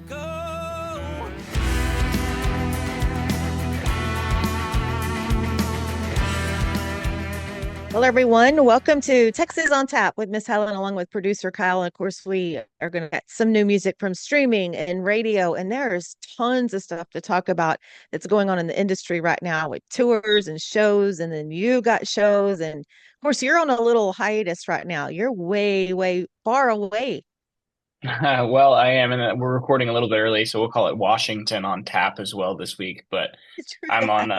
Go. Hello, everyone. Welcome to Texas on Tap with Miss Helen, along with producer Kyle. And of course, we are going to get some new music from streaming and radio. And there's tons of stuff to talk about that's going on in the industry right now with tours and shows. And then you got shows. And of course, you're on a little hiatus right now. You're way, way far away. Well, I am, and we're recording a little bit early, so we'll call it Washington on tap as well this week. But I'm on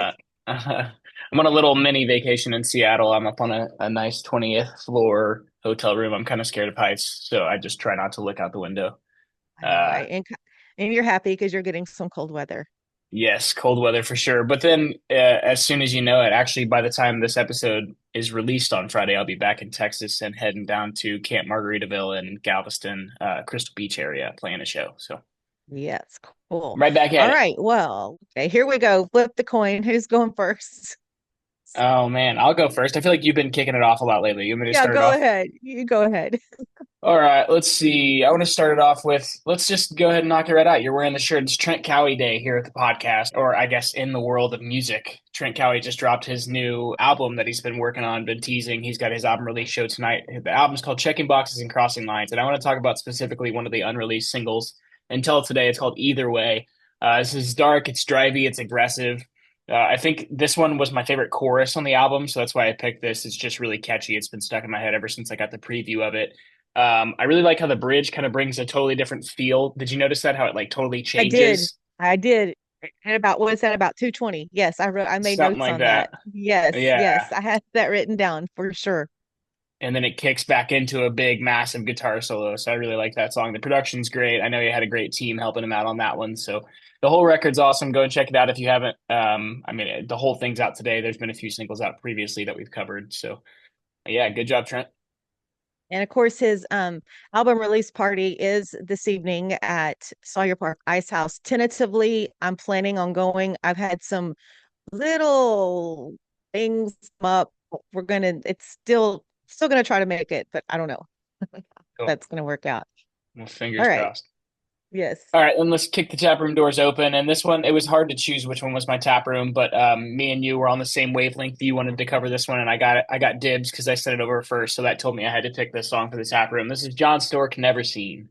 I'm on a little mini vacation in Seattle. I'm up on a nice 20th floor hotel room. I'm kind of scared of heights, so I just try not to look out the window. I know, Uh, right? And you're happy because you're getting some cold weather. yes, cold weather for sure. But then, as soon as you know it, actually, by the time this episode is released on Friday, I'll be back in Texas and heading down to Camp Margaritaville in Galveston, Crystal Beach area, playing a show. So Yes, cool. right back All at it. right. Well, okay, here we go. Flip the coin. Who's going first? Oh man, I'll go first. I feel like you've been kicking it off a lot lately. You want me to Yeah, start it go off? ahead. You go ahead. All right, let's see. I want to start it off with let's just go ahead and knock it right out. You're wearing the shirt. It's Trent Cowie Day here at the podcast, or I guess in the world of music. Trent Cowie just dropped his new album that he's been working on, been teasing. He's got his album release show tonight. The album's called Checking Boxes and Crossing Lines, and I want to talk about specifically one of the unreleased singles until today. It's called Either Way. This is dark, it's drivey, it's aggressive. I think this one was my favorite chorus on the album, so that's why I picked this. It's just really catchy. It's been stuck in my head ever since I got the preview of it. I really like how the bridge kind of brings a totally different feel. Did you notice that? How it like totally I did. changes? I did. At about what is that about 2:20? Yes, I made Something notes like on that. that. Yes, yes. Yeah. I had that written down for sure. And then it kicks back into a big, massive guitar solo. So I really like that song. The production's great. I know you had a great team helping him out on that one. So the whole record's awesome. Go and check it out if you haven't. I mean, the whole thing's out today. There's been a few singles out previously that we've covered. So yeah, good job, Trent. And of course his album release party is this evening at Sawyer Park Ice House. Tentatively, I'm planning on going. I've had some little things come up. It's still gonna try to make it, but I don't know. Cool. That's gonna work out. Well, All fingers right. crossed. Yes. All right, then let's kick the tap room doors open. And this one, it was hard to choose which one was my tap room, but me and you were on the same wavelength. You wanted to cover this one, and I got dibs because I sent it over first. So that told me I had to pick this song for the tap room. This is Jon Stork, Never Seen.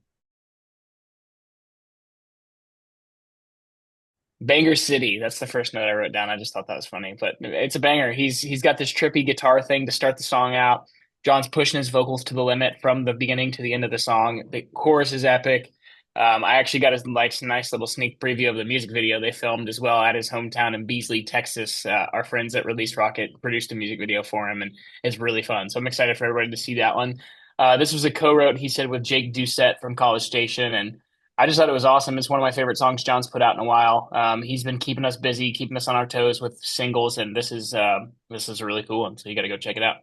Banger City. That's the first note I wrote down. I just thought that was funny, but it's a banger. He's got this trippy guitar thing to start the song out. John's pushing his vocals to the limit from the beginning to the end of the song. The chorus is epic. I actually got a nice little sneak preview of the music video they filmed as well at his hometown in Beasley, Texas. Our friends at Release Rocket produced a music video for him, and it's really fun. So I'm excited for everybody to see that one. This was a co-wrote, he said, with Jake Doucette from College Station, and I just thought it was awesome. It's one of my favorite songs John's put out in a while. He's been keeping us busy, keeping us on our toes with singles, and this is a really cool one. So you got to go check it out.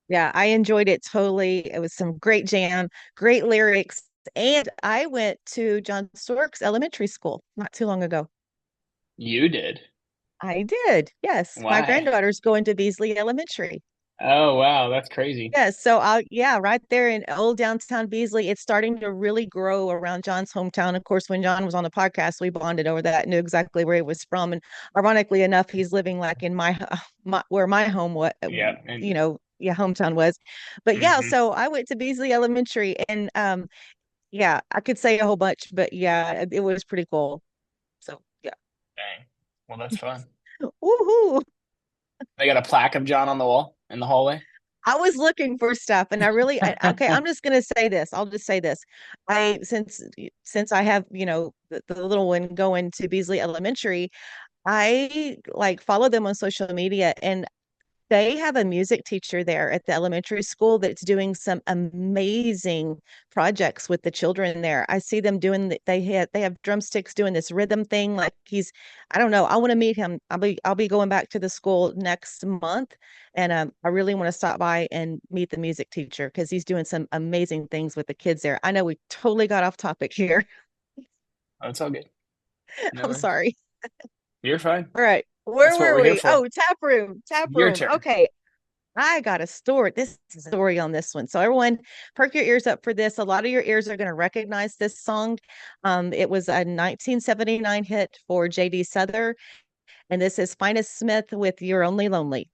Yeah, I enjoyed it totally. It was some great jam, great lyrics. And I went to Jon Stork's elementary school not too long ago. You did. I did. Yes. My Why? granddaughter's going to Beasley Elementary. Oh wow, that's crazy. Yes. Yeah, right there in old downtown Beasley. It's starting to really grow around John's hometown. Of course, when John was on the podcast, we bonded over that, knew exactly where he was from. And ironically enough, he's living like in where my home was, Yeah, and yeah, hometown was. But yeah, hmm so I went to Beasley Elementary and yeah, I could say a whole bunch, but yeah, it was pretty cool. So yeah. dang. Well, that's fun. Woohoo. They got a plaque of John on the wall in the hallway. I was looking for stuff and okay, I'm just gonna say this. I'll just say this. I since I have, the little one going to Beasley Elementary, I like follow them on social media and they have a music teacher there at the elementary school that's doing some amazing projects with the children there. I see them doing they have drumsticks doing this rhythm thing like I don't know. I want to meet him. I'll be going back to the school next month and I really want to stop by and meet the music teacher because he's doing some amazing things with the kids there. I know we totally got off topic here. Oh, it's all good. No I'm worries. sorry. You're fine. All right. Where That's what were we're here we? for. Oh, tap room. Tap Your room. turn. Okay. I got a story. This is a story on this one. So everyone, perk your ears up for this. A lot of your ears are going to recognize this song. It was a 1979 hit for J.D. Souther, and this is Finis Smith with "You're Only Lonely."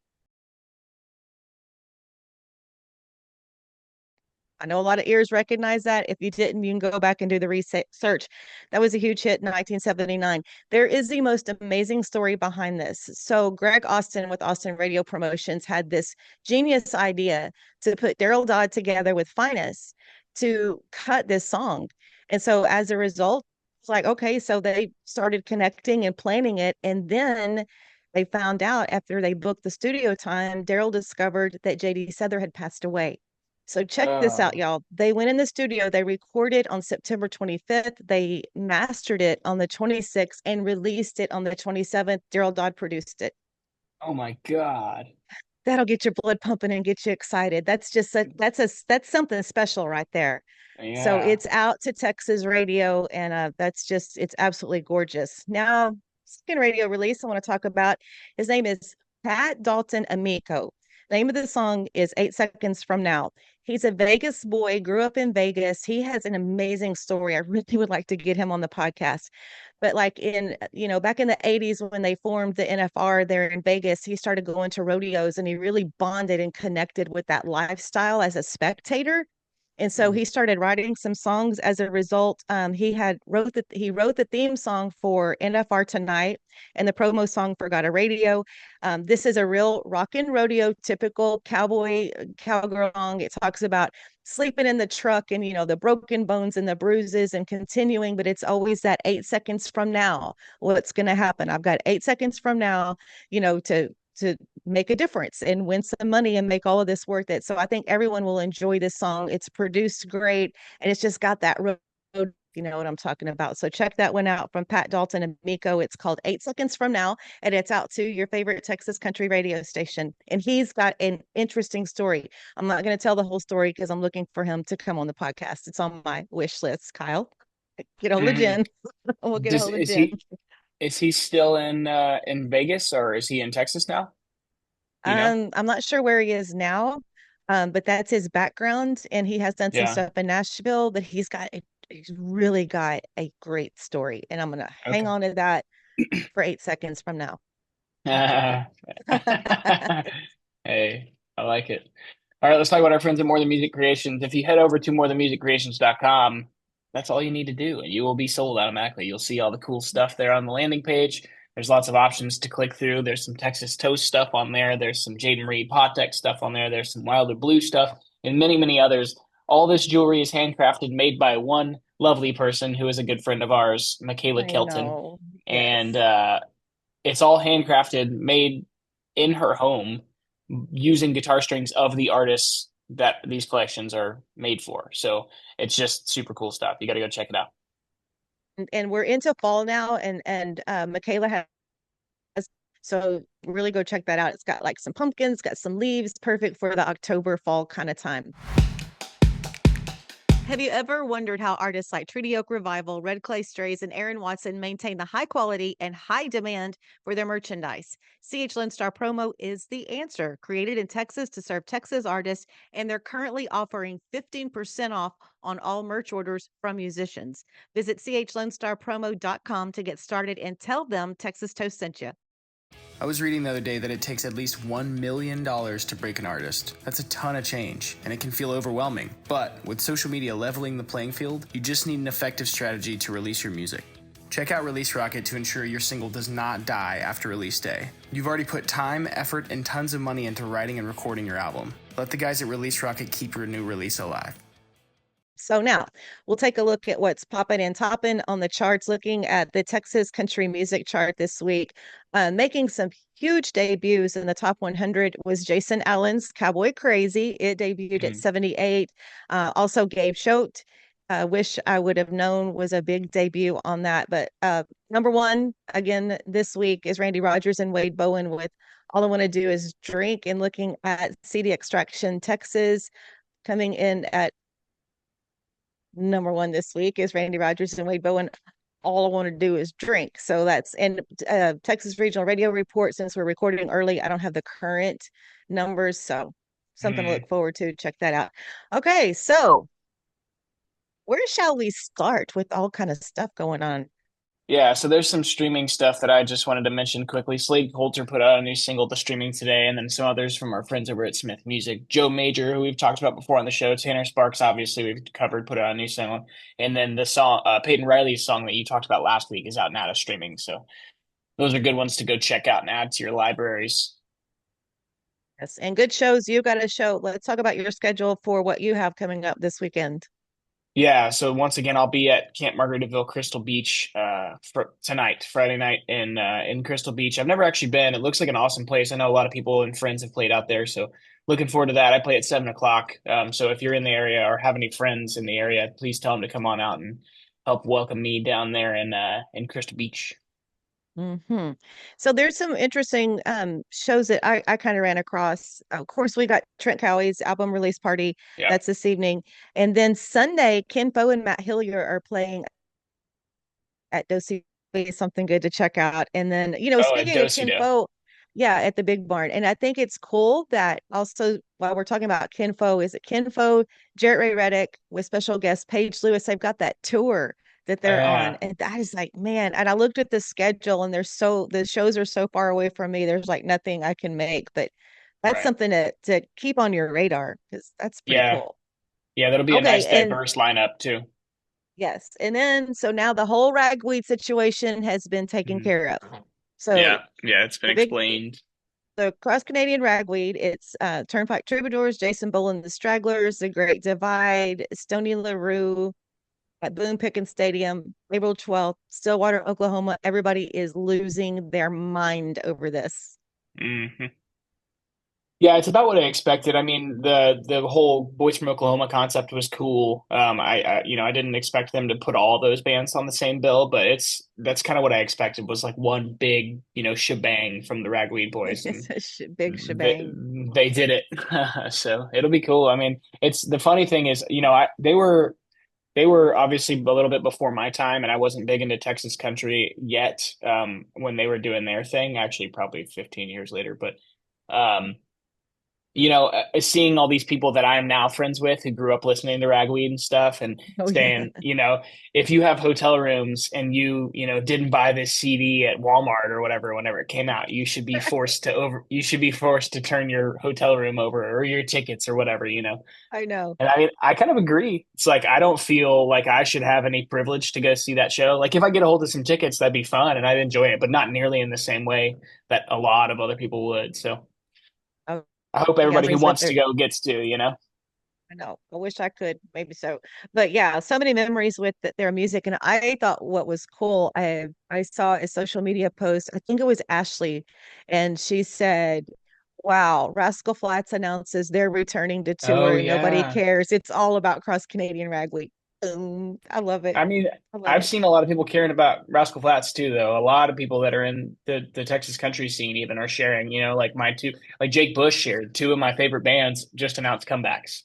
I know a lot of ears recognize that. If you didn't, you can go back and do the research. That was a huge hit in 1979. There is the most amazing story behind this. So, Greg Austin with Austin Radio Promotions had this genius idea to put Daryl Dodd together with Finest to cut this song. And so, as a result, it's like, okay, so they started connecting and planning it. And then they found out after they booked the studio time, Daryl discovered that JD Souther had passed away. So check this out, Oh, y'all. They went in the studio, they recorded on September 25th, they mastered it on the 26th and released it on the 27th. Daryl Dodd produced it. oh my God. That'll get your blood pumping and get you excited. That's something special right there. So Yeah. it's out to Texas radio, and that's just it's absolutely gorgeous. Now, second radio release I want to talk about. His name is Pat Dalton Amico. The name of the song is 8 Seconds from Now. He's a Vegas boy, grew up in Vegas. He has an amazing story. I really would like to get him on the podcast. But like back in the 80s when they formed the NFR there in Vegas, he started going to rodeos and he really bonded and connected with that lifestyle as a spectator. And so Mm. he started writing some songs as a result. He wrote the theme song for NFR Tonight and the promo song for Got a Radio. This is a real rockin' rodeo, typical cowboy cowgirl song. It talks about sleeping in the truck and the broken bones and the bruises and continuing, but it's always that 8 seconds from now. What's going to happen? I've got 8 seconds from now, to make a difference and win some money and make all of this worth it. So I think everyone will enjoy this song. It's produced great and it's just got that road. You know what I'm talking about. So check that one out from Pat Dalton and Miko. It's called 8 Seconds from Now, and it's out to your favorite Texas country radio station. And he's got an interesting story. I'm not going to tell the whole story because I'm looking for him to come on the podcast. It's on my wish list, Kyle. Get a hold of Mhm. Jen. We'll get a Does hold of Jen. is he still in Vegas or is he in Texas now? Do you know? I'm not sure where he is now, but that's his background, and he has done some Yeah. stuff in Nashville. But he's really got a great story, and I'm gonna hang Okay. on to that for 8 seconds from now. I'm joking. Hey, I like it. All right, let's talk about our friends at More Than Music Creations. If you head over to morethanmusicCreations.com, that's all you need to do, and you will be sold automatically. You'll see all the cool stuff there on the landing page. There's lots of options to click through. There's some Texas Toast stuff on there. There's some Jaden Reed Potek stuff on there. There's some Wilder Blue stuff, and many, many others. All this jewelry is handcrafted, made by one lovely person who is a good friend of ours, Michaela I Kelton. know. And Yes. it's all handcrafted, made in her home using guitar strings of the artists that these collections are made for. So it's just super cool stuff. You got to go check it out. And we're into fall now, and Michaela has so really go check that out. It's got like some pumpkins, got some leaves, perfect for the October fall kind of time. Have you ever wondered how artists like Treaty Oak Revival, Red Clay Strays, and Aaron Watson maintain the high quality and high demand for their merchandise? CH Lone Star Promo is the answer. Created in Texas to serve Texas artists, and they're currently offering 15% off on all merch orders from musicians. Visit chlonestarpromo.com to get started and tell them Texas Toast sent you. I was reading the other day that it takes at least $1 million to break an artist. That's a ton of change, and it can feel overwhelming. But with social media leveling the playing field, you just need an effective strategy to release your music. Check out Release Rocket to ensure your single does not die after release day. You've already put time, effort, and tons of money into writing and recording your album. Let the guys at Release Rocket keep your new release alive. So now we'll take a look at what's popping and topping on the charts, looking at the Texas country music chart this week. Making some huge debuts in the top 100 was Jason Allen's Cowboy Crazy. It debuted at Mhm. 78. Also, Gabe Schote, Wish I Would Have Known was a big debut on that. But number one, again, this week is Randy Rogers and Wade Bowen with All I Want to Do Is Drink. And looking at CD Extraction, Texas, coming in at number one this week is Randy Rogers and Wade Bowen. All I want to do is drink. So that's and Texas Regional Radio Report. Since we're recording early, I don't have the current numbers. So something to Hmm. look forward to. Check that out. Okay, so where shall we start with all kind of stuff going on? Yeah, so there's some streaming stuff that I just wanted to mention quickly. Slade Coulter put out a new single to streaming today, and then some others from our friends over at Smith Music. Joe Major, who we've talked about before on the show, Tanner Sparks, obviously we've covered, put out a new single, and then the song Peyton Riley's song that you talked about last week is out now to streaming. So those are good ones to go check out and add to your libraries. Yes, and good shows. You got a show. Let's talk about your schedule for what you have coming up this weekend. Yeah, so once again, I'll be at Camp Margaritaville, Crystal Beach, for tonight, Friday night in Crystal Beach. I've never actually been. It looks like an awesome place. I know a lot of people and friends have played out there, so looking forward to that. I play at 7 o'clock. So if you're in the area or have any friends in the area, please tell them to come on out and help welcome me down there in Crystal Beach. Hmm. So there's some interesting shows that I kind of ran across. Of course, we got Trent Cowie's album release party. Yeah. That's this evening. And then Sunday, Ken Fo and Matt Hillier are playing at Dosey, something good to check out. And then, Oh, at speaking of Ken Do. Fo, yeah, at the Big Barn. And I think it's cool that also while we're talking about Ken Fo, is it Ken Fo, Jarrett Ray Reddick with special guest Paige Lewis? They've got that tour that they're on. Yeah, And that is like, man, and I looked at the schedule and the shows are so far away from me. There's like nothing I can make, but that's right. something to keep on your radar because that's pretty Yeah, cool. yeah, that'll be a Okay, nice and diverse lineup too. yes, and then so now the whole ragweed situation has been taken Mhm. care of. So Yeah, yeah, it's been the big explained. the Cross Canadian Ragweed, it's Turnpike Troubadours, Jason Boland, the Stragglers, The Great Divide, Stony LaRue at Boone Pickens Stadium, April 12th, Stillwater, Oklahoma. Everybody is losing their mind over this. Hmm. Yeah, it's about what I expected. I mean, the whole Boys from Oklahoma concept was cool. I didn't expect them to put all those bands on the same bill, but that's kind of what I expected was like one big, shebang from the Ragweed Boys, It's and a big they shebang. they did it. So it'll be cool. I mean, it's the funny thing is, they were obviously a little bit before my time, and I wasn't big into Texas country yet, when they were doing their thing. Actually, probably 15 years later, but. Um, seeing all these people that I am now friends with who grew up listening to ragweed and stuff and Oh yeah. saying, if you have hotel rooms and didn't buy this CD at Walmart or whatever, whenever it came out, you should be forced to turn your hotel room over or your tickets or whatever. I know. And I mean, I kind of agree. It's like, I don't feel like I should have any privilege to go see that show. Like if I get a hold of some tickets, that'd be fun and I'd enjoy it, but not nearly in the same way that a lot of other people would. So Oh, I hope you got everybody me who set wants there. to go gets to. I know. I wish I could, maybe so. But yeah, so many memories with their music. And I thought what was cool, I saw a social media post, I think it was Ashley, and she said, wow, Rascal Flatts announces they're returning to Oh tour. Nobody yeah. cares. It's all about Cross Canadian Ragweed. I love it. I mean, I love I've it. seen a lot of people caring about Rascal Flatts too, though. A lot of people that are in the Texas country scene even are sharing, like my two, like Jake Bush shared two of my favorite bands just announced comebacks.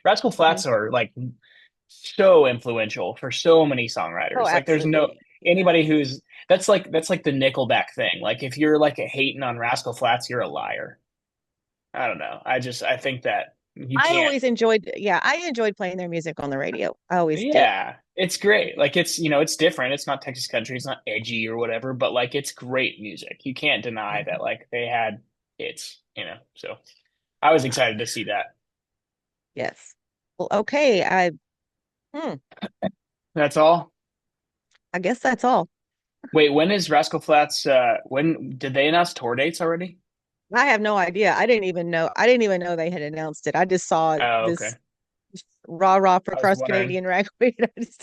Rascal Mhm. Flatts are like so influential for so many Oh, songwriters. Like there's no absolutely. anybody who's that's like the Nickelback thing. Like if you're like a hating on Rascal Flatts, you're a liar. I don't know. I think that you I can't. always enjoyed, yeah, I enjoyed playing their music on the radio. I always did. Yeah, it's great. Like it's different. It's not Texas country. It's not edgy or whatever, but like it's great music. You can't deny that Mhm. like they had hits. So I was excited to see that. Yes. Well, okay. Hmm, That's all. I guess that's all. Wait, when is Rascal Flatts when did they announce tour dates already? I have no idea. I didn't even know. I didn't even know they had announced it. I just saw Oh, okay. this rah rah for I was cross wondering. Canadian ragweed.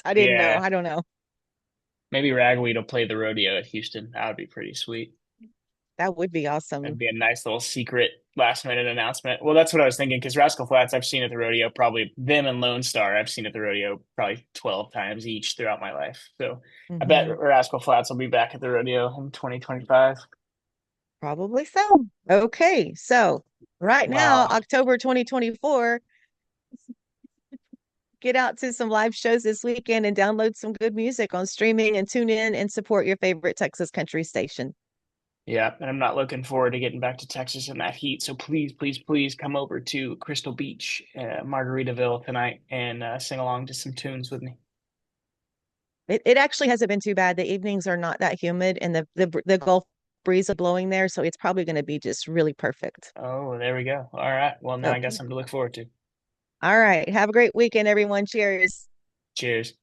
I didn't know. Yeah, I don't know. maybe Ragweed will play the rodeo at Houston. That would be pretty sweet. That would be That'd awesome. be a nice little secret last minute announcement. Well, that's what I was thinking because Rascal Flats, I've seen at the rodeo probably them and Lone Star. I've seen at the rodeo probably 12 times each throughout my life. So I bet Hmm. Rascal Flats will be back at the rodeo in 2025. Probably so. Okay, so right now, Wow. October 2024, get out to some live shows this weekend and download some good music on streaming and tune in and support your favorite Texas country station. Yeah, and I'm not looking forward to getting back to Texas in that heat. So please, please, please come over to Crystal Beach, Margaritaville tonight and sing along to some tunes with me. It actually hasn't been too bad. The evenings are not that humid, and the Gulf breeze is blowing there, so it's probably going to be just really perfect. Oh, there we go. All right. Well, now I got Okay. something to look forward to. All right. Have a great weekend, everyone. Cheers. Cheers.